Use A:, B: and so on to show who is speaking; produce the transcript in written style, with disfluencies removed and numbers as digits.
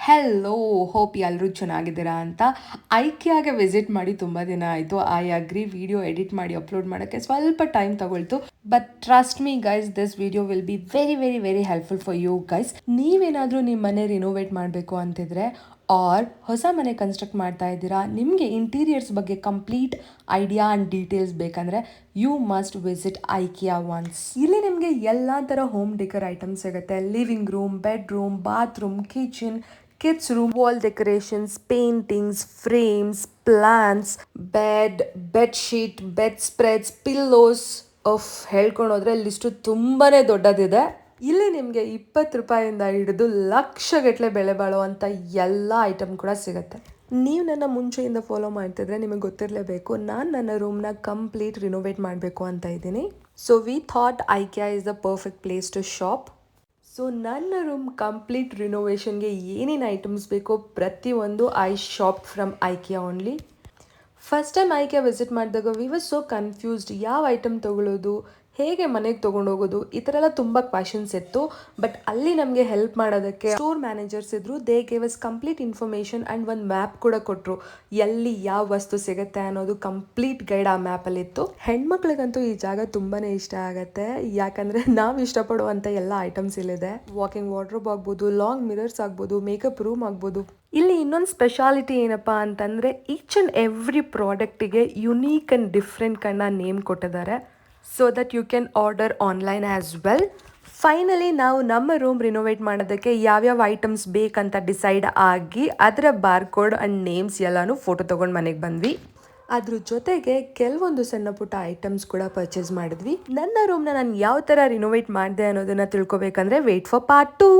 A: Hello, hope ಎಲ್ಲರೂ ಚೆನ್ನಾಗಿದ್ದೀರಾ ಅಂತ. ಐಕಿಯಾಗೆ ವಿಸಿಟ್ ಮಾಡಿ ತುಂಬ ದಿನ ಆಯಿತು. ಐ ಅಗ್ರಿ, ವಿಡಿಯೋ ಎಡಿಟ್ ಮಾಡಿ ಅಪ್ಲೋಡ್ ಮಾಡೋಕ್ಕೆ ಸ್ವಲ್ಪ ಟೈಮ್ ತಗೊಳ್ತು. But trust me guys, this video will be very very very helpful for you guys. ನೀವೇನಾದರೂ ನಿಮ್ಮ ಮನೆ ರಿನೋವೇಟ್ ಮಾಡಬೇಕು ಅಂತಿದ್ರೆ ಆರ್ ಹೊಸ ಮನೆ ಕನ್ಸ್ಟ್ರಕ್ಟ್ ಮಾಡ್ತಾ ಇದ್ದೀರಾ, ನಿಮಗೆ ಇಂಟೀರಿಯರ್ಸ್ ಬಗ್ಗೆ ಕಂಪ್ಲೀಟ್ ಐಡಿಯಾ ಆ್ಯಂಡ್ ಡೀಟೇಲ್ಸ್ ಬೇಕಂದರೆ you must visit IKEA once. ಇಲ್ಲಿ ನಿಮಗೆ ಎಲ್ಲ ಥರ ಹೋಮ್ ಡೆಕೋರ್ ಐಟಮ್ಸ್ ಸಿಗುತ್ತೆ. Living room, bedroom, bathroom, kitchen, kids room, wall decorations, paintings, frames, plants, bedsheet, bed spreads, pillows. ಹೇಳ್ಕೊಂಡೋದ್ರೆ ಲಿಸ್ಟು ತುಂಬಾ ದೊಡ್ಡದಿದೆ. ಇಲ್ಲಿ ನಿಮಗೆ 20 ರೂಪಾಯಿಂದ ಹಿಡಿದು ಲಕ್ಷಗಟ್ಟಲೆ ಬೆಲೆ ಬಾಳುವಂಥ ಎಲ್ಲ ಐಟಮ್ ಕೂಡ ಸಿಗುತ್ತೆ. ನೀವು ನನ್ನ ಮುಂಚೆಯಿಂದ ಫಾಲೋ ಮಾಡ್ತಿದ್ರೆ ನಿಮಗೆ ಗೊತ್ತಿರಲೇಬೇಕು, ನಾನು ನನ್ನ ರೂಮ್ನ ಕಂಪ್ಲೀಟ್ ರಿನೋವೇಟ್ ಮಾಡಬೇಕು ಅಂತ ಇದ್ದೀನಿ. So we thought IKEA is the perfect place to shop. So ನನ್ನ ರೂಮ್ ಕಂಪ್ಲೀಟ್ ರಿನೋವೇಷನ್ಗೆ ಏನೇನು ಐಟಮ್ಸ್ ಬೇಕೋ ಪ್ರತಿಯೊಂದು I shop from IKEA only. First time IKEA visit ಮಾಡಿದಾಗ ವಿ ವಾಸ್ ಸೋ ಕನ್ಫ್ಯೂಸ್ಡ್, ಯಾವ ಐಟಮ್ ತೊಗೊಳ್ಳೋದು, ಹೇಗೆ ಮನೆಗೆ ತೊಗೊಂಡೋಗೋದು, ಈ ಥರ ಎಲ್ಲ ತುಂಬ ಕ್ವಶನ್ಸ್ ಇತ್ತು. ಬಟ್ ಅಲ್ಲಿ ನಮಗೆ ಹೆಲ್ಪ್ ಮಾಡೋದಕ್ಕೆ ಸ್ಟೋರ್ ಮ್ಯಾನೇಜರ್ಸ್ ಇದ್ರು. They gave us complete information and ಒಂದು ಮ್ಯಾಪ್ ಕೂಡ ಕೊಟ್ಟರು, ಎಲ್ಲಿ ಯಾವ ವಸ್ತು ಸಿಗುತ್ತೆ ಅನ್ನೋದು ಕಂಪ್ಲೀಟ್ ಗೈಡ್ ಆ ಮ್ಯಾಪಲ್ಲಿ ಇತ್ತು. ಹೆಣ್ಮಕ್ಳಿಗಂತೂ ಈ ಜಾಗ ತುಂಬಾ ಇಷ್ಟ ಆಗುತ್ತೆ, ಯಾಕಂದರೆ ನಾವು ಇಷ್ಟಪಡುವಂಥ ಎಲ್ಲ ಐಟಮ್ಸ್ ಇಲ್ಲಿದೆ. ವಾಕಿಂಗ್ ವಾರ್ಡ್ರೋಬ್ ಆಗ್ಬೋದು, ಲಾಂಗ್ ಮಿರರ್ಸ್ ಆಗ್ಬೋದು, ಮೇಕಪ್ ರೂಮ್ ಆಗ್ಬೋದು. ಇಲ್ಲಿ ಇನ್ನೊಂದು ಸ್ಪೆಷಾಲಿಟಿ ಏನಪ್ಪ ಅಂತಂದರೆ ಈಚ್ ಆ್ಯಂಡ್ ಎವ್ರಿ ಪ್ರಾಡಕ್ಟಿಗೆ ಯುನೀಕ್ ಆ್ಯಂಡ್ ಡಿಫ್ರೆಂಟ್ ಕಣ್ಣ ನೇಮ್ ಕೊಟ್ಟಿದ್ದಾರೆ. So that you can order online as well. Finally ನಾವು ನಮ್ಮ ರೂಮ್ ರಿನೋವೇಟ್ ಮಾಡೋದಕ್ಕೆ ಯಾವ್ಯಾವ ಐಟಮ್ಸ್ ಬೇಕಂತ ಡಿಸೈಡ್ ಆಗಿ ಅದರ ಬಾರ್ಕೋಡ್ ಆ್ಯಂಡ್ ನೇಮ್ಸ್ ಎಲ್ಲನೂ ಫೋಟೋ ತೊಗೊಂಡು ಮನೆಗೆ ಬಂದ್ವಿ. ಅದ್ರ ಜೊತೆಗೆ ಕೆಲವೊಂದು ಸಣ್ಣ ಪುಟ್ಟ ಐಟಮ್ಸ್ ಕೂಡ ಪರ್ಚೇಸ್ ಮಾಡಿದ್ವಿ. ನನ್ನ ರೂಮ್ನ ನಾನು ಯಾವ ಥರ ರಿನೋವೇಟ್ ಮಾಡಿದೆ ಅನ್ನೋದನ್ನು ತಿಳ್ಕೊಬೇಕಂದ್ರೆ ವೇಟ್ ಫಾರ್ ಪಾರ್ಟ್ 2.